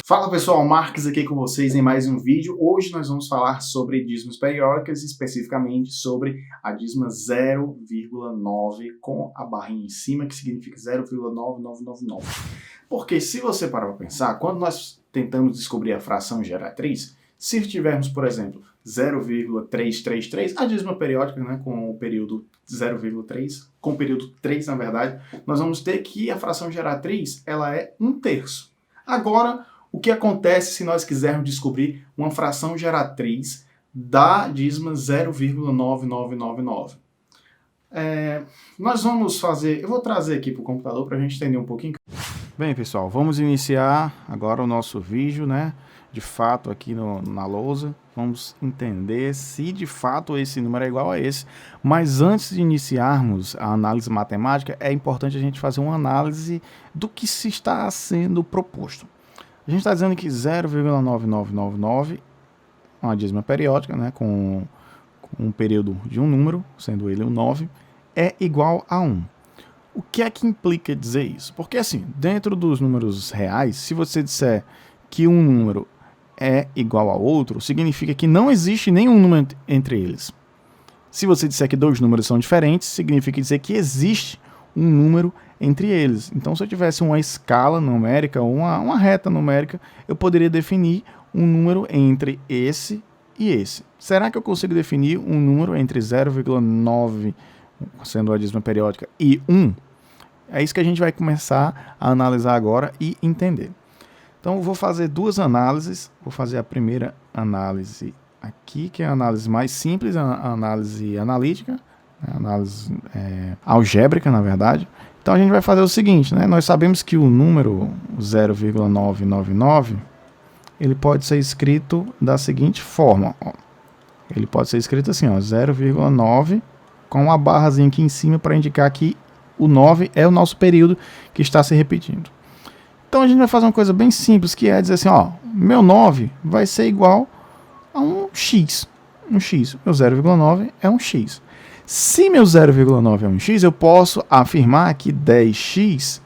Fala pessoal, Marques aqui com vocês em mais um vídeo. Hoje nós vamos falar sobre dízimos periódicas, especificamente sobre a dízima 0,9 com a barrinha em cima, que significa 0,9999. Porque se você parar para pensar, quando nós tentamos descobrir a fração geratriz, se tivermos, por exemplo, 0,333, a dízima periódica, né, com o período 0,3, com o período 3 na verdade, nós vamos ter que a fração geratriz ela é 1/3. Agora, o que acontece se nós quisermos descobrir uma fração geratriz da dízima 0,9999? Nós vamos fazer, eu vou trazer aqui para o computador para a gente entender um pouquinho. Bem, pessoal, vamos iniciar agora o nosso vídeo, né? De fato aqui na lousa. Vamos entender se de fato esse número é igual a esse. Mas antes de iniciarmos a análise matemática, é importante a gente fazer uma análise do que se está sendo proposto. A gente está dizendo que 0,9999 é uma dízima periódica, né, com um período de um número, sendo ele o 9, é igual a 1. O que é que implica dizer isso? Porque assim, dentro dos números reais, se você disser que um número é igual a outro, significa que não existe nenhum número entre eles. Se você disser que dois números são diferentes, significa dizer que existe um número entre eles. Então, se eu tivesse uma escala numérica ou uma reta numérica, eu poderia definir um número entre esse e esse. Será que eu consigo definir um número entre 0,9, sendo a dízima periódica, e 1? É isso que a gente vai começar a analisar agora e entender. Então, eu vou fazer duas análises. Vou fazer a primeira análise aqui, que é a análise mais simples, a análise analítica, a análise algébrica, na verdade. Então, a gente vai fazer o seguinte, né? Nós sabemos que o número 0,999, ele pode ser escrito da seguinte forma. Ó. Ele pode ser escrito assim, ó, 0,9 com uma barrazinha aqui em cima para indicar que o 9 é o nosso período que está se repetindo. Então, a gente vai fazer uma coisa bem simples, que é dizer assim, ó, meu 9 vai ser igual a um x. Um x. Meu 0,9 é um x. Se meu 0,9 é um x, eu posso afirmar que 10x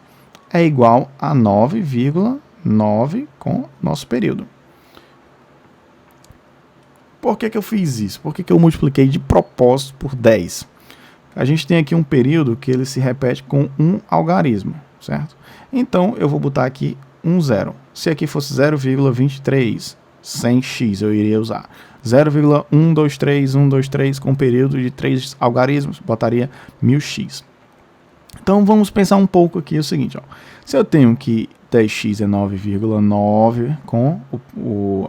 é igual a 9,9 com nosso período. Por que eu fiz isso? Por que eu multipliquei de propósito por 10? A gente tem aqui um período que ele se repete com um algarismo, certo? Então, eu vou botar aqui um zero. Se aqui fosse 0,23, 100x, eu iria usar 0,123 com período de 3 algarismos, botaria 1000x. Então, vamos pensar um pouco aqui o seguinte, ó. Se eu tenho que 10x é 9,9 com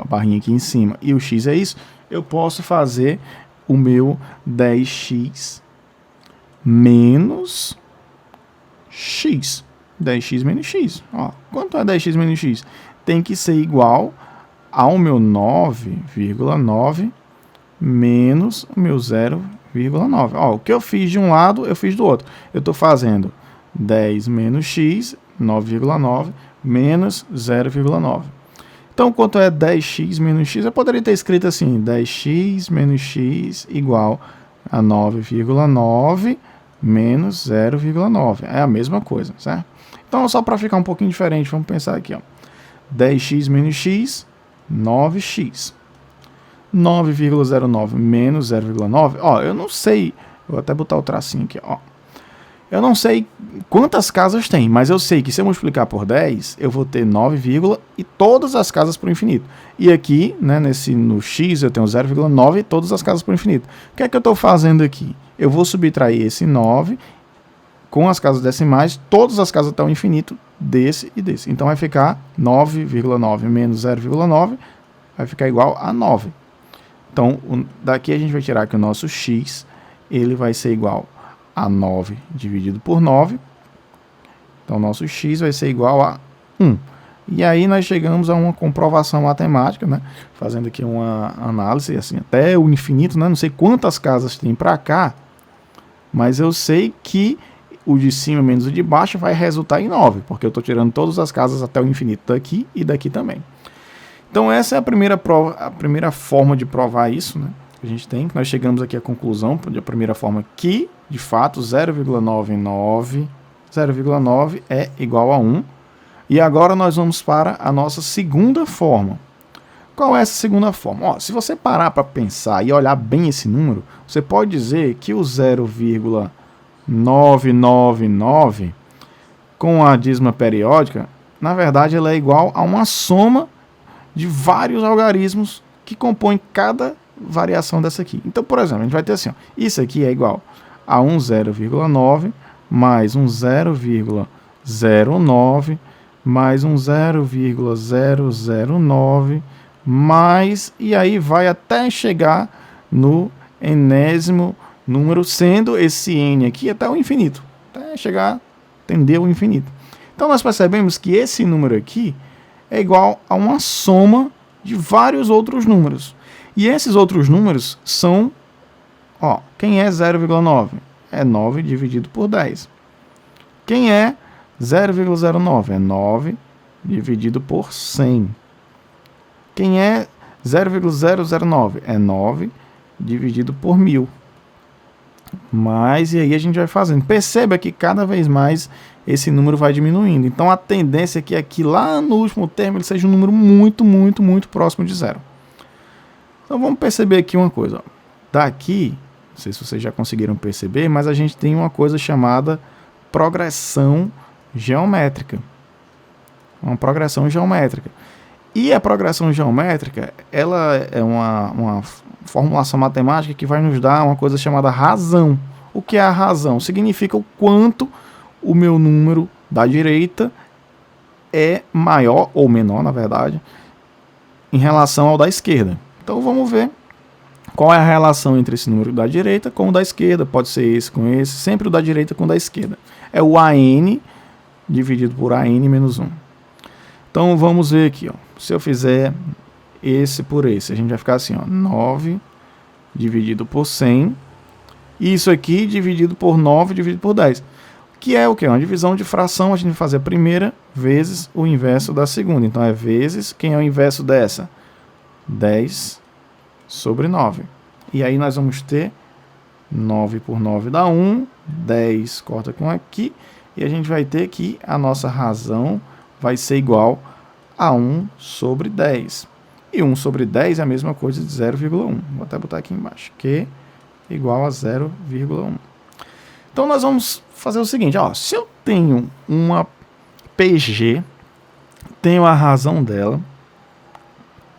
a barrinha aqui em cima e o x é isso, eu posso fazer o meu 10x menos x. 10x menos x. Ó, quanto é 10x menos x? Tem que ser igual ao meu 9,9 menos o meu 0,9. Ó, o que eu fiz de um lado, eu fiz do outro. Eu estou fazendo 10 menos x, 9,9 menos 0,9. Então, quanto é 10x menos x? Eu poderia ter escrito assim, 10x menos x igual a 9,9 menos 0,9. É a mesma coisa, certo? Então, só para ficar um pouquinho diferente, vamos pensar aqui, ó. 10x menos x, 9x. 9,09 menos 0,9. Ó, eu não sei, vou até botar o tracinho aqui, ó. Eu não sei quantas casas tem, mas eu sei que se eu multiplicar por 10, eu vou ter 9, e todas as casas por infinito. E aqui, né, no x, eu tenho 0,9 e todas as casas por infinito. O que é que eu estou fazendo aqui? Eu vou subtrair esse 9 com as casas decimais, todas as casas até o infinito, desse e desse. Então, vai ficar 9,9 menos 0,9, vai ficar igual a 9. Então, daqui a gente vai tirar que o nosso x, ele vai ser igual a 9 dividido por 9. Então, nosso x vai ser igual a 1. E aí, nós chegamos a uma comprovação matemática, né? Fazendo aqui uma análise, assim, até o infinito, né? Não sei quantas casas tem para cá, mas eu sei que o de cima menos o de baixo vai resultar em 9, porque eu estou tirando todas as casas até o infinito daqui e daqui também. Então, essa é a primeira forma de provar isso, né? A gente tem, que nós chegamos aqui à conclusão, a primeira forma, que, de fato, 0,9 é igual a 1. E agora nós vamos para a nossa segunda forma. Qual é essa segunda forma? Ó, se você parar para pensar e olhar bem esse número, você pode dizer que o 0,999 com a dízima periódica, na verdade, ela é igual a uma soma de vários algarismos que compõem cada variação dessa aqui. Então, por exemplo, a gente vai ter assim, ó, isso aqui é igual a um 0,9 mais um 0,09 mais um 0,009 mais, e aí vai até chegar no enésimo número, sendo esse n aqui até o infinito, até chegar, tender ao infinito. Então nós percebemos que esse número aqui é igual a uma soma de vários outros números. E esses outros números são, ó, quem é 0,9? É 9 dividido por 10. Quem é 0,09? É 9 dividido por 100. Quem é 0,009? É 9 dividido por 1000. Mas, e aí a gente vai fazendo. Perceba que cada vez mais esse número vai diminuindo. Então a tendência é que lá no último termo ele seja um número muito, muito, muito próximo de zero. Então vamos perceber aqui uma coisa. Ó. Daqui, não sei se vocês já conseguiram perceber, mas a gente tem uma coisa chamada progressão geométrica. Uma progressão geométrica. E a progressão geométrica, ela é uma formulação matemática que vai nos dar uma coisa chamada razão. O que é a razão? Significa o quanto o meu número da direita é maior, ou menor, na verdade, em relação ao da esquerda. Então vamos ver qual é a relação entre esse número da direita com o da esquerda. Pode ser esse com esse, sempre o da direita com o da esquerda. É o AN dividido por AN menos 1. Então vamos ver aqui, ó. Se eu fizer esse por esse, a gente vai ficar assim, ó, 9 dividido por 100. E isso aqui dividido por 9 dividido por 10. Que é o quê? Uma divisão de fração. A gente vai fazer a primeira vezes o inverso da segunda. Então é vezes, quem é o inverso dessa? 10 sobre 9. E aí nós vamos ter 9 por 9 dá 1. 10 corta com aqui. E a gente vai ter que a nossa razão vai ser igual a 1 sobre 10. E 1 sobre 10 é a mesma coisa de 0,1. Vou até botar aqui embaixo. Que é igual a 0,1. Então nós vamos fazer o seguinte. Ó, se eu tenho uma PG, tenho a razão dela,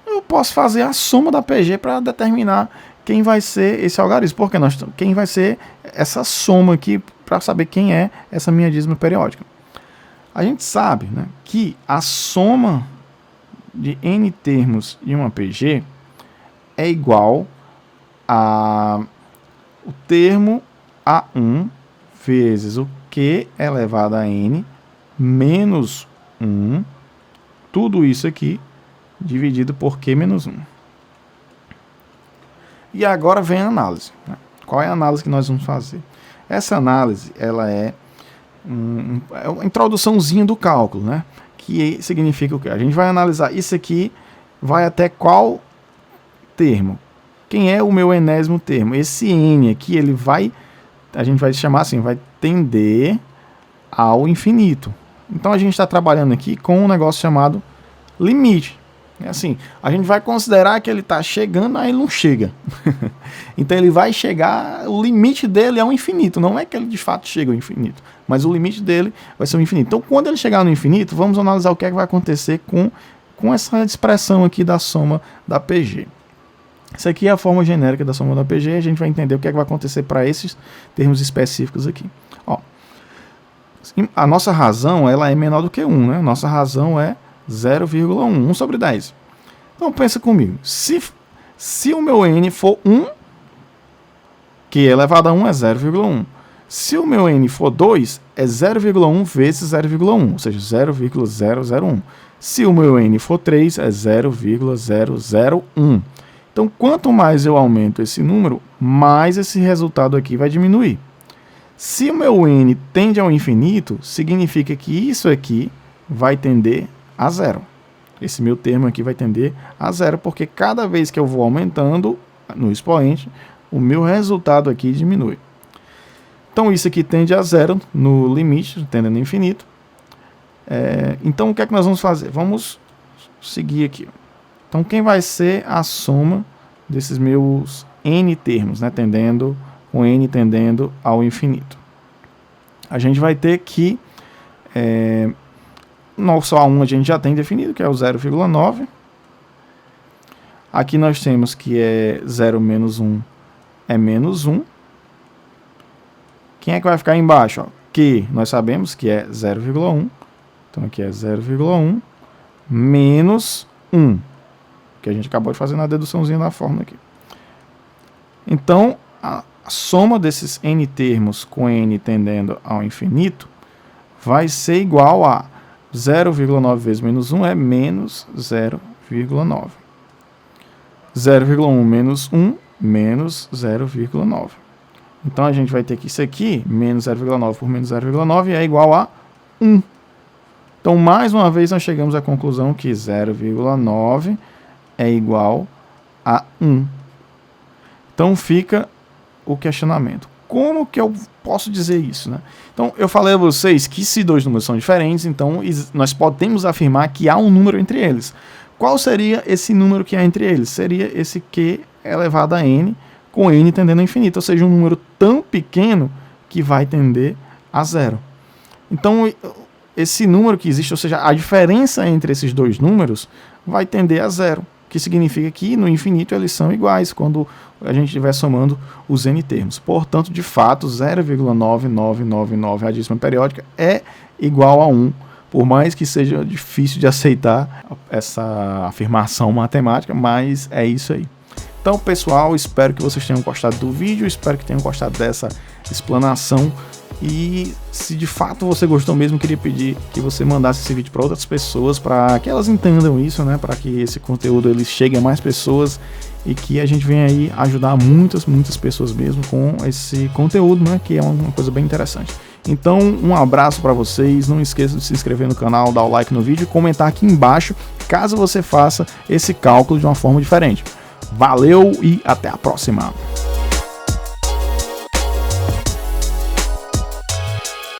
eu posso fazer a soma da PG para determinar quem vai ser esse algarismo. Porque quem vai ser essa soma aqui para saber quem é essa minha dízima periódica. A gente sabe, né, que a soma de n termos de uma PG é igual a o termo A1 vezes o Q elevado a n menos 1, tudo isso aqui dividido por Q menos 1. E agora vem a análise. Né? Qual é a análise que nós vamos fazer? Essa análise ela é uma introduçãozinha do cálculo, né? Que significa o quê? A gente vai analisar isso aqui, vai até qual termo? Quem é o meu enésimo termo? Esse n aqui, ele vai, a gente vai chamar assim, vai tender ao infinito. Então a gente está trabalhando aqui com um negócio chamado limite. É assim, a gente vai considerar que ele está chegando, aí ele não chega. Então ele vai chegar, o limite dele é o infinito. Não é que ele de fato chega ao infinito, mas o limite dele vai ser o infinito. Então quando ele chegar no infinito, vamos analisar o que é que vai acontecer com essa expressão aqui da soma da PG. Isso aqui é a forma genérica da soma da PG. A gente vai entender o que é que vai acontecer para esses termos específicos aqui. Ó, a nossa razão ela é menor do que 1, né? Nossa razão é 0,1, 1 sobre 10. Então pensa comigo, se o meu n for 1, que elevado a 1 é 0,1. Se o meu n for 2, é 0,1 vezes 0,1, ou seja, 0,001. Se o meu n for 3, é 0,001. Então, quanto mais eu aumento esse número, mais esse resultado aqui vai diminuir. Se o meu n tende ao infinito, significa que isso aqui vai tender a zero. Esse meu termo aqui vai tender a zero, porque cada vez que eu vou aumentando no expoente, o meu resultado aqui diminui. Então isso aqui tende a zero no limite, tendendo a infinito. Então, o que é que nós vamos fazer? Vamos seguir aqui. Então, quem vai ser a soma desses meus n termos, né, com n tendendo ao infinito? A gente vai ter que nosso A1 a gente já tem definido, que é o 0,9. Aqui nós temos que 0 menos 1 é menos 1. Quem é que vai ficar embaixo? Ó? Q nós sabemos que é 0,1. Então aqui é 0,1 menos 1, que a gente acabou de fazer na deduçãozinha da fórmula aqui. Então, a soma desses n termos com n tendendo ao infinito vai ser igual a 0,9 vezes menos 1 é menos 0,9. 0,1 menos 1, menos 0,9. Então, a gente vai ter que isso aqui, menos 0,9 por menos 0,9, é igual a 1. Então, mais uma vez, nós chegamos à conclusão que 0,9 é igual a 1. Então, fica o questionamento. Como que eu posso dizer isso, né? Então, eu falei a vocês que se dois números são diferentes, então nós podemos afirmar que há um número entre eles. Qual seria esse número que há entre eles? Seria esse Q elevado a n, com n tendendo ao infinito, ou seja, um número tão pequeno que vai tender a zero. Então, esse número que existe, ou seja, a diferença entre esses dois números vai tender a zero, que significa que no infinito eles são iguais quando a gente estiver somando os n termos. Portanto, de fato, 0,9999 a dízima periódica é igual a 1, por mais que seja difícil de aceitar essa afirmação matemática, mas é isso aí. Então, pessoal, espero que vocês tenham gostado do vídeo, espero que tenham gostado dessa explanação. E se de fato você gostou mesmo, queria pedir que você mandasse esse vídeo para outras pessoas, para que elas entendam isso, né? Para que esse conteúdo ele chegue a mais pessoas e que a gente venha aí ajudar muitas pessoas mesmo com esse conteúdo, né? Que é uma coisa bem interessante. Então, um abraço para vocês, não esqueça de se inscrever no canal, dar o like no vídeo e comentar aqui embaixo caso você faça esse cálculo de uma forma diferente. Valeu e até a próxima!